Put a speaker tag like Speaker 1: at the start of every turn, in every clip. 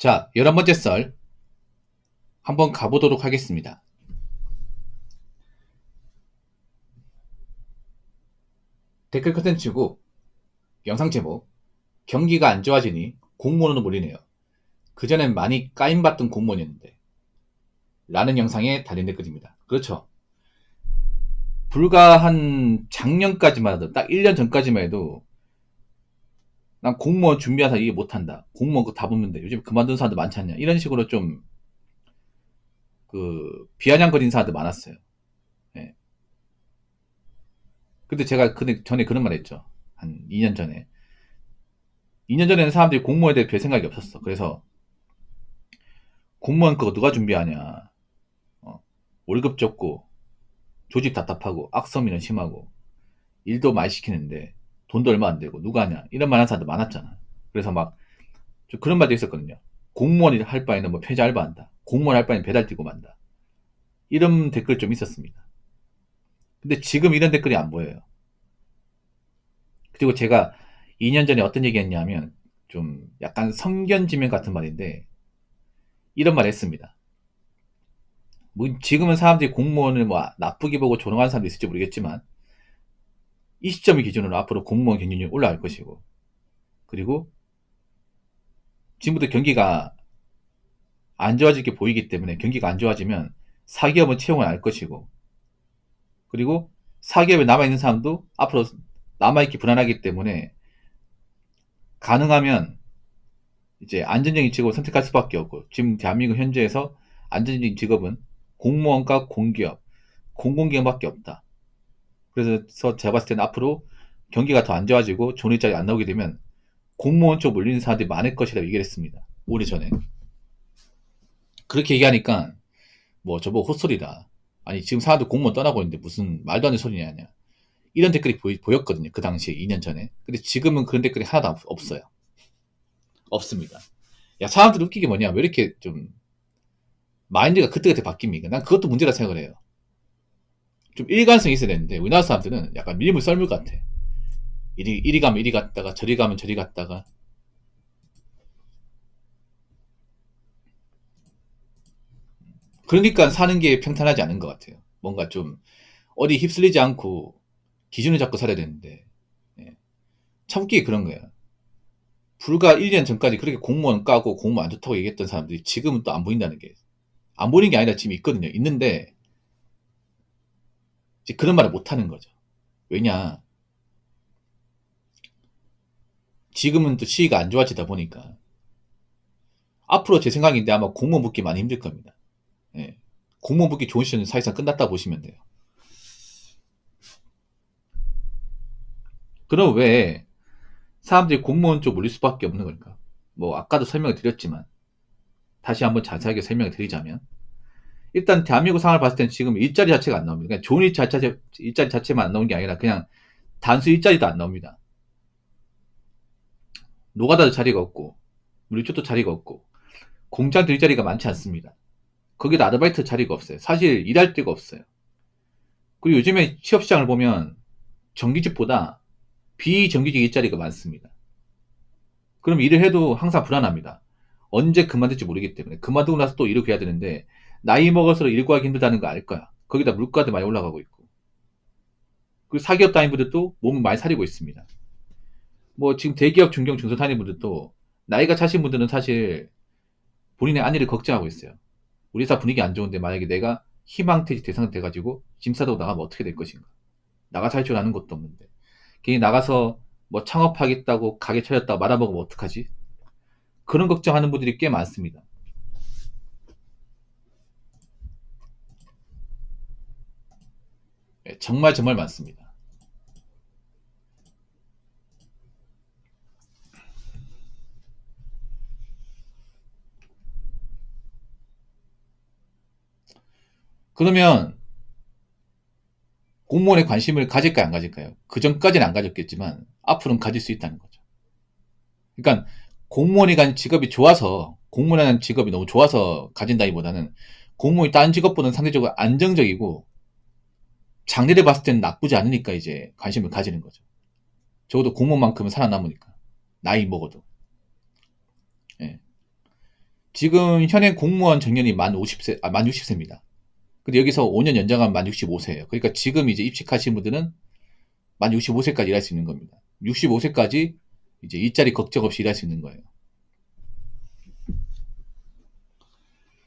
Speaker 1: 자, 11번째 썰 한번 가보도록 하겠습니다. 댓글 컨텐츠고 영상 제목 경기가 안 좋아지니 공무원으로 몰리네요. 그전엔 많이 까임받던 공무원이었는데 라는 영상에 달린 댓글입니다. 그렇죠. 불과 한 작년까지만 해도 딱 1년 전까지만 해도 난 공무원 준비해서 이게 못한다. 공무원 그거 다 붙는데 요즘 그만둔 사람들 많지 않냐. 이런 식으로 좀 비아냥거리는 사람들 많았어요. 예. 근데 제가 전에 그런 말 했죠. 한 2년 전에. 2년 전에는 사람들이 공무원에 대해 별 생각이 없었어. 그래서 공무원 그거 누가 준비하냐. 월급 적고 조직 답답하고 악성민원 심하고 일도 많이 시키는데 돈도 얼마 안 되고 누가 하냐. 이런 말 하는 사람들 많았잖아. 그래서 막 좀 그런 말도 있었거든요. 공무원이 할 바에는 뭐 폐자 알바한다. 공무원 할 바에는 배달 뛰고 만다. 이런 댓글 좀 있었습니다. 근데 지금 이런 댓글이 안 보여요. 그리고 제가 2년 전에 어떤 얘기 했냐면 좀 약간 성견지명 같은 말인데 이런 말 했습니다. 뭐 지금은 사람들이 공무원을 뭐 나쁘게 보고 조롱하는 사람도 있을지 모르겠지만 이 시점을 기준으로 앞으로 공무원 경쟁률이 올라갈 것이고 그리고 지금부터 경기가 안 좋아질 게 보이기 때문에 경기가 안 좋아지면 사기업은 채용을 안 할 것이고 그리고 사기업에 남아있는 사람도 앞으로 남아있기 불안하기 때문에 가능하면 이제 안전적인 직업을 선택할 수밖에 없고 지금 대한민국 현재에서 안전적인 직업은 공무원과 공기업, 공공기업밖에 없다. 그래서 제가 봤을 때는 앞으로 경기가 더 안 좋아지고 좋은 일자리 안 나오게 되면 공무원 쪽 몰리는 사람들이 많을 것이라고 얘기를 했습니다. 오래전에. 그렇게 얘기하니까 뭐 저보고 헛소리다. 아니 지금 사람들 공무원 떠나고 있는데 무슨 말도 안 되는 소리냐 하냐. 이런 댓글이 보였거든요. 그 당시에 2년 전에. 근데 지금은 그런 댓글이 하나도 없어요. 없습니다. 야 사람들 웃긴 게 뭐냐. 왜 이렇게 좀 마인드가 그때그때 바뀝니까? 난 그것도 문제라 생각을 해요. 좀 일관성이 있어야 되는데 우리나라 사람들은 약간 밀물 썰물 같아. 이리 가면 이리 갔다가 저리 가면 저리 갔다가 그러니까 사는 게 평탄하지 않은 것 같아요. 뭔가 좀 어디 휩쓸리지 않고 기준을 잡고 살아야 되는데 예. 참 웃기게 그런 거야. 불과 1년 전까지 그렇게 공무원 까고 공무원 안 좋다고 얘기했던 사람들이 지금은 또 안 보인다는 게 안 보이는 게 아니라 지금 있거든요. 있는데 이제 그런 말을 못 하는 거죠. 왜냐 지금은 또 시기가 안 좋아지다 보니까 앞으로 제 생각인데 아마 공무원 붙기 많이 힘들 겁니다. 예. 공무원 붙기 좋은 시즌은 사실상 끝났다 보시면 돼요. 그럼 왜 사람들이 공무원 쪽 몰릴 수밖에 없는 걸까? 뭐 아까도 설명을 드렸지만 다시 한번 자세하게 설명을 드리자면 일단 대한민국 상황을 봤을 때는 지금 일자리 자체가 안 나옵니다. 그냥 좋은 일자리 자체만 안 나오는 게 아니라 그냥 단수 일자리도 안 나옵니다. 노가다도 자리가 없고 물리쪽도 자리가 없고 공장도 일자리가 많지 않습니다. 거기다 아르바이트 자리가 없어요. 사실 일할 데가 없어요. 그리고 요즘에 취업시장을 보면 정규직보다 비정규직 일자리가 많습니다. 그럼 일을 해도 항상 불안합니다. 언제 그만둘지 모르기 때문에 그만두고 나서 또 일을 구해야 되는데 나이 먹어서 일 구하기 힘들다는 거 알 거야. 거기다 물가도 많이 올라가고 있고 그리고 사기업 다니는 분들도 몸을 많이 사리고 있습니다. 뭐 지금 대기업 중견 중소 다니는 분들도 나이가 차신 분들은 사실 본인의 안위를 걱정하고 있어요. 우리 회사 분위기 안 좋은데 만약에 내가 희망퇴직 대상 돼가지고 짐 싸들고 나가면 어떻게 될 것인가. 나가서 할 줄 아는 것도 없는데 괜히 나가서 뭐 창업하겠다고 가게 차렸다고 말아먹으면 어떡하지? 그런 걱정하는 분들이 꽤 많습니다. 예, 정말 정말 많습니다. 그러면 공무원에 관심을 가질까요, 안 가질까요? 그 전까지는 안 가졌겠지만 앞으로는 가질 수 있다는 거죠. 그러니까 공무원이 가진 직업이 좋아서 공무원이라는 직업이 너무 좋아서 가진다기보다는 공무원이 다른 직업보다는 상대적으로 안정적이고 장래를 봤을 때는 나쁘지 않으니까 이제 관심을 가지는 거죠. 적어도 공무원만큼은 살아남으니까 나이 먹어도. 예. 지금 현행 공무원 정년이 만 50세, 만 60세입니다. 근데 여기서 5년 연장하면 만 65세예요. 그러니까 지금 이제 입직하신 분들은 만 65세까지 일할 수 있는 겁니다. 65세까지 이제 일자리 걱정 없이 일할 수 있는 거예요.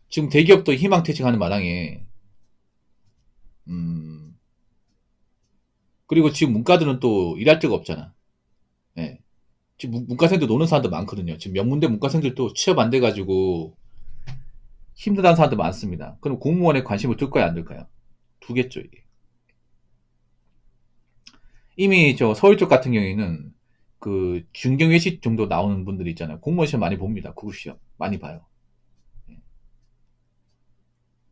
Speaker 1: 지금 대기업도 희망퇴직하는 마당에, 그리고 지금 문과들은 또 일할 데가 없잖아. 예. 지금 문과생들 노는 사람도 많거든요. 지금 명문대 문과생들도 취업 안 돼가지고 힘들다는 사람도 많습니다. 그럼 공무원에 관심을 둘까요, 안 둘까요? 두겠죠, 이게. 이미 저 서울 쪽 같은 경우에는 그 중경외시 정도 나오는 분들이 있잖아요. 공무원 시험 많이 봅니다. 구급 시험 많이 봐요.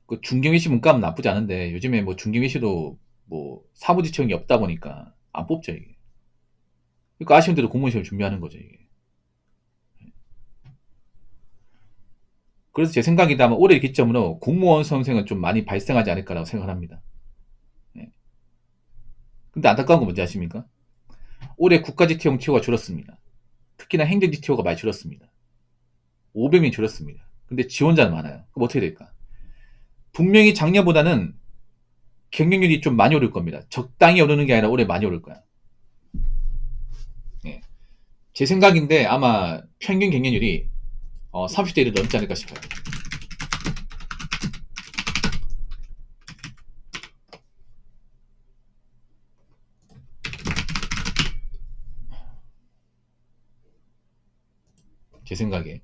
Speaker 1: 그 중경외시 문과는 나쁘지 않은데 요즘에 뭐 중경외시도 뭐 사무지청이 없다 보니까 안 뽑죠, 이게. 그러니까 아쉬운 대로 공무원 시험 준비하는 거죠, 이게. 그래서 제 생각이다만 올해 기점으로 공무원 수험생은 좀 많이 발생하지 않을까라고 생각합니다. 예. 근데 안타까운 건 뭔지 아십니까? 올해 국가지티용 티오가 줄었습니다. 특히나 행정지티오가 많이 줄었습니다. 500명이 줄었습니다. 근데 지원자는 많아요. 그럼 어떻게 될까? 분명히 작년보다는 경쟁률이 좀 많이 오를 겁니다. 적당히 오르는 게 아니라 올해 많이 오를 거야. 예. 제 생각인데 아마 평균 경쟁률이 30대 1을 넘지 않을까 싶어요. 제 생각에.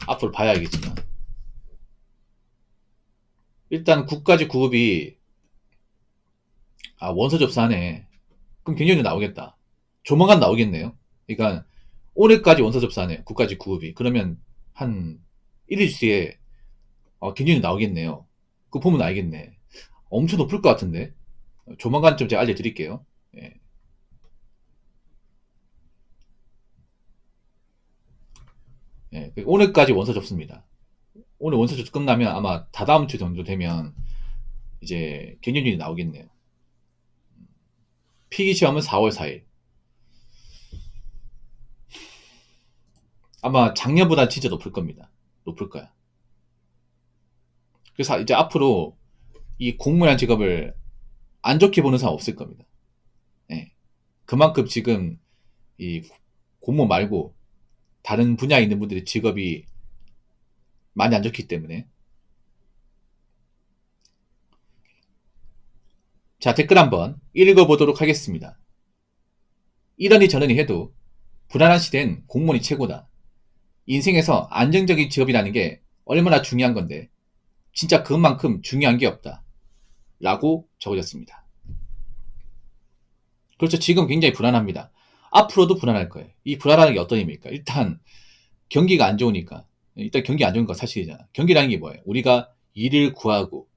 Speaker 1: 앞으로 봐야 알겠지만. 일단 국가직 구급이 원서 접수하네. 그럼 경쟁률 나오겠다. 조만간 나오겠네요. 그러니까 올해까지 원서 접수하네. 국가직 구급이. 그러면 한 1일 뒤에 경쟁률 나오겠네요. 그거 보면 알겠네. 엄청 높을 것 같은데. 조만간 좀 제가 알려드릴게요. 예. 예. 오늘까지 원서 접수입니다. 오늘 원서 접수 끝나면 아마 다다음 주 정도 되면 이제 경쟁률이 나오겠네요. 필기시험은 4월 4일. 아마 작년보다 진짜 높을 겁니다. 높을 거야. 그래서 이제 앞으로 이 공무원 직업을 안 좋게 보는 사람 없을 겁니다. 예. 그만큼 지금 이 공무원 말고 다른 분야에 있는 분들의 직업이 많이 안 좋기 때문에. 자, 댓글 한번 읽어보도록 하겠습니다. 이러니 저러니 해도 불안한 시대엔 공무원이 최고다. 인생에서 안정적인 직업이라는 게 얼마나 중요한 건데 진짜 그것만큼 중요한 게 없다. 라고 적어졌습니다. 그렇죠. 지금 굉장히 불안합니다. 앞으로도 불안할 거예요. 이 불안한 게 어떤 의미입니까? 일단 경기가 안 좋으니까. 일단 경기 안 좋은 건 사실이잖아. 경기라는 게 뭐예요? 우리가 일을 구하고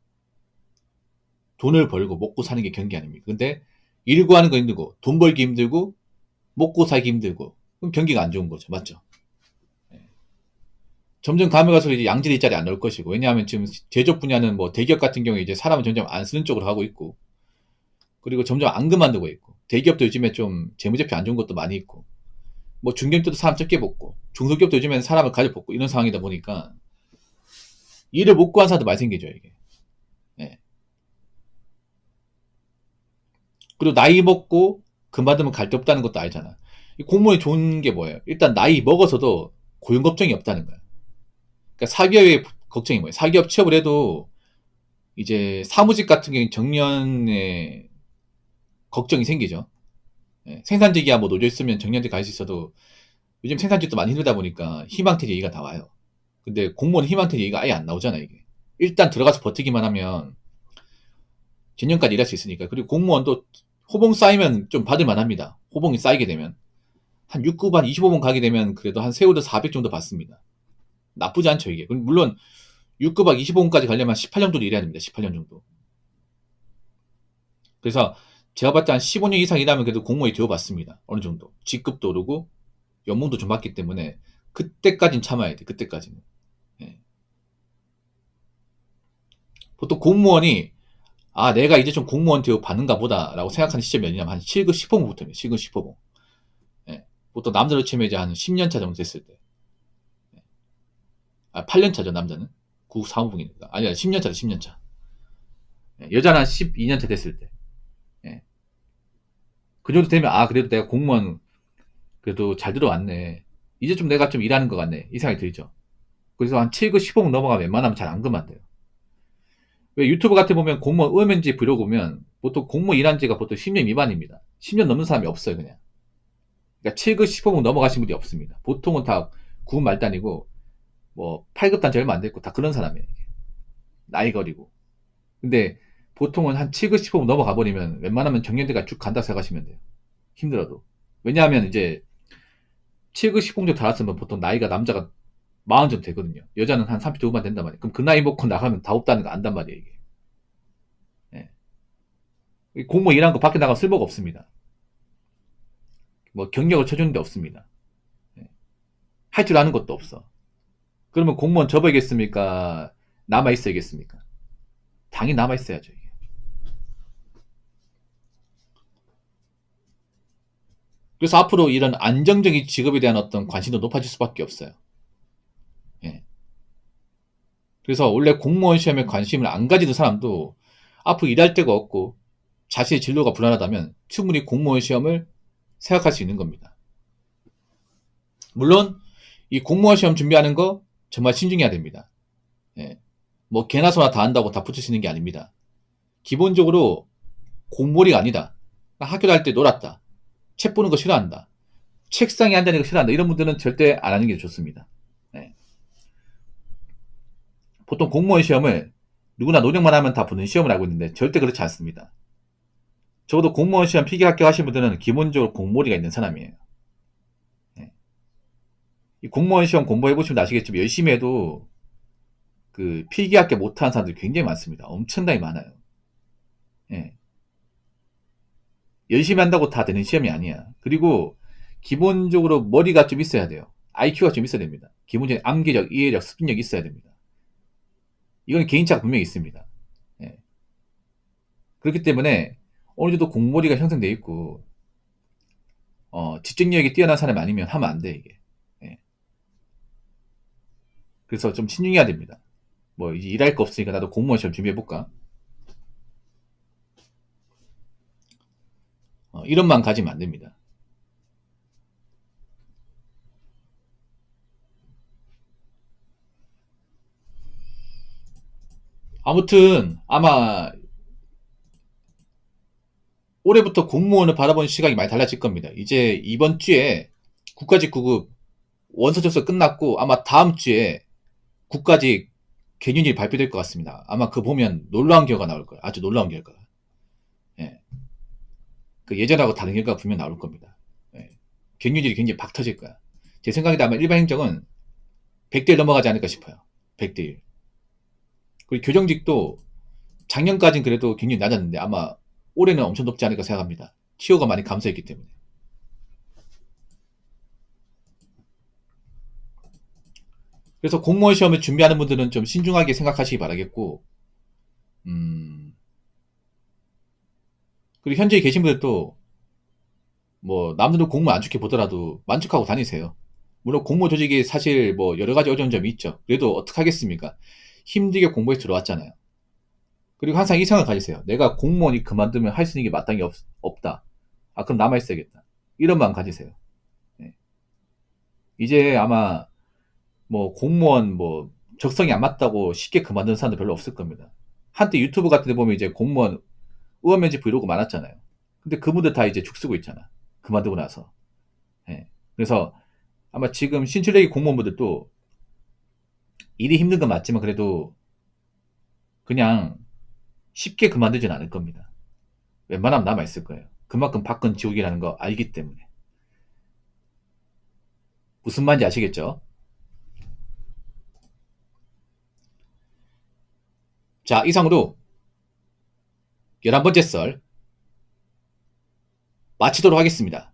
Speaker 1: 돈을 벌고 먹고 사는 게 경기 아닙니까? 근데 일 구하는 거 힘들고 돈 벌기 힘들고 먹고 살기 힘들고 그럼 경기가 안 좋은 거죠. 맞죠? 점점 가면 갈수록 이제 양질 일자리 안 나올 것이고, 왜냐하면 지금 제조업 분야는 뭐 대기업 같은 경우에 이제 사람을 점점 안 쓰는 쪽으로 가고 있고, 그리고 점점 안 그만두고 있고, 대기업도 요즘에 좀 재무제표 안 좋은 것도 많이 있고, 뭐 중견기업도 사람 적게 뽑고, 중소기업도 요즘에는 사람을 가져 뽑고 이런 상황이다 보니까 일을 못 구한 사람도 많이 생기죠, 이게. 예. 그리고 나이 먹고 그만두면 갈 데 없다는 것도 알잖아. 이 공무원이 좋은 게 뭐예요? 일단 나이 먹어서도 고용 걱정이 없다는 거야. 그러니까 사기업의 걱정이 뭐예요? 사기업 취업을 해도 이제 사무직 같은 경우는 정년에 걱정이 생기죠. 예, 생산직이야 뭐 노조 있으면 정년직 갈 수 있어도 요즘 생산직도 많이 힘들다 보니까 희망퇴직 얘기가 나와요. 근데 공무원은 희망퇴직 얘기가 아예 안 나오잖아, 이게. 일단 들어가서 버티기만 하면 정년까지 일할 수 있으니까. 그리고 공무원도 호봉 쌓이면 좀 받을만 합니다. 호봉이 쌓이게 되면. 한 6급 한 25번 가게 되면 그래도 한 세월도 400 정도 받습니다. 나쁘지 않죠, 이게. 물론 6급 한 25번까지 가려면 18년 정도 일해야 됩니다. 18년 정도. 그래서 제가 봤을 때 한 15년 이상 일하면 그래도 공무원이 되어봤습니다. 어느 정도. 직급도 오르고 연봉도 좀 받기 때문에 그때까지는 참아야 돼. 그때까지는. 예. 보통 공무원이 내가 이제 좀 공무원 되어 봤는가 보다 라고 생각하는 시점이 어디냐면 한 7급 10호봉부터입니다. 7급 10호봉. 예. 보통 남자로 치면 이제 한 10년 차 정도 됐을 때. 8년차죠, 남자는. 구급 사무국이니까. 아니야, 10년차죠, 10년차. 여자는 한 12년차 됐을 때. 예. 그 정도 되면, 그래도 내가 공무원, 그래도 잘 들어왔네. 이제 좀 내가 좀 일하는 것 같네. 이 생각이 들죠. 그래서 한 7급 15급 넘어가면 웬만하면 잘 안 그만둬요. 왜 유튜브 같은 데 보면 공무원 의원면제 브이로그 보면 보통 공무원 일한 지가 보통 10년 미만입니다. 10년 넘는 사람이 없어요, 그냥. 그러니까 7급 15급 넘어가신 분이 없습니다. 보통은 다 9급 말단이고, 뭐 8급 단지 얼마 안 됐고 다 그런 사람이에요. 나이 거리고. 근데 보통은 한 7급 15급 넘어가 버리면 웬만하면 정년대가 쭉 간다 생각하시면 돼요. 힘들어도. 왜냐하면 이제 7급 15급 정도 달았으면 보통 나이가 남자가 40 정도 되거든요. 여자는 한 30대 후반 된단 말이에요. 그럼 그 나이 먹고 나가면 다 없다는 거 안단 말이에요, 이게. 예. 공무원 일한 거 밖에 나가면 쓸모가 없습니다. 뭐 경력을 쳐주는 데 없습니다. 예. 할 줄 아는 것도 없어. 그러면 공무원 접어야겠습니까? 남아있어야겠습니까? 당연히 남아있어야죠, 이게. 그래서 앞으로 이런 안정적인 직업에 대한 어떤 관심도 높아질 수밖에 없어요. 예. 그래서 원래 공무원 시험에 관심을 안 가지던 사람도 앞으로 일할 데가 없고 자신의 진로가 불안하다면 충분히 공무원 시험을 생각할 수 있는 겁니다. 물론 이 공무원 시험 준비하는 거 정말 신중해야 됩니다. 예. 뭐 개나 소나 다 한다고 다 붙을 수 있는 게 아닙니다. 기본적으로 공부머리가 아니다. 학교 다닐 때 놀았다. 책 보는 거 싫어한다. 책상에 앉아있는 거 싫어한다. 이런 분들은 절대 안 하는 게 좋습니다. 예. 보통 공무원 시험을 누구나 노력만 하면 다 붙는 시험을 알고 있는데 절대 그렇지 않습니다. 적어도 공무원 시험 필기 합격하신 분들은 기본적으로 공부머리가 있는 사람이에요. 예. 이 공무원 시험 공부해보시면 아시겠지만 열심히 해도 그 필기 합격 못하는 사람들이 굉장히 많습니다. 엄청나게 많아요. 예. 열심히 한다고 다 되는 시험이 아니야. 그리고 기본적으로 머리가 좀 있어야 돼요. IQ가 좀 있어야 됩니다. 기본적인 암기력, 이해력, 습득력이 있어야 됩니다. 이건 개인차가 분명히 있습니다. 예. 그렇기 때문에 어느 정도 공머리가 형성되어 있고 집중력이 뛰어난 사람이 아니면 하면 안 돼, 이게. 예. 그래서 좀 신중해야 됩니다. 뭐 이제 일할 거 없으니까 나도 공무원 시험 준비해볼까? 이런 마음 가지면 안 됩니다. 아무튼 아마 올해부터 공무원을 바라보는 시각이 많이 달라질 겁니다. 이제 이번 주에 국가직 9급 원서 접수 끝났고 아마 다음 주에 국가직 개념이 발표될 것 같습니다. 아마 그거 보면 놀라운 결과가 나올 거예요. 아주 놀라운 결과가. 예. 그 예전하고 다른 결과가 분명 나올 겁니다. 예. 경륜율이 굉장히 박 터질 거야. 제 생각에도 아마 일반 행정은 100대 1 넘어가지 않을까 싶어요. 100대 1. 그리고 교정직도 작년까지는 그래도 굉장히 낮았는데 아마 올해는 엄청 높지 않을까 생각합니다. 티오가 많이 감소했기 때문에. 그래서 공무원 시험을 준비하는 분들은 좀 신중하게 생각하시기 바라겠고, 그리고 현재 계신 분들도 뭐 남들은 공무원 안 좋게 보더라도 만족하고 다니세요. 물론 공무원 조직이 사실 뭐 여러 가지 어려운 점이 있죠. 그래도 어떡하겠습니까? 힘들게 공부해서 들어왔잖아요. 그리고 항상 이 생각을 가지세요. 내가 공무원이 그만두면 할 수 있는 게 마땅히 없다. 그럼 남아있어야겠다. 이런 마음 가지세요. 예. 이제 아마 뭐 공무원 뭐 적성이 안 맞다고 쉽게 그만두는 사람들 별로 없을 겁니다. 한때 유튜브 같은 데 보면 이제 공무원 의원면접 브이로그 많았잖아요. 근데 그분들 다 이제 죽 쓰고 있잖아. 그만두고 나서. 예. 그래서 아마 지금 신출내기 공무원분들도 일이 힘든 건 맞지만 그래도 그냥 쉽게 그만두진 않을 겁니다. 웬만하면 남아있을 거예요. 그만큼 밖은 지옥이라는 거 알기 때문에. 무슨 말인지 아시겠죠? 자, 이상으로 11번째 썰 마치도록 하겠습니다.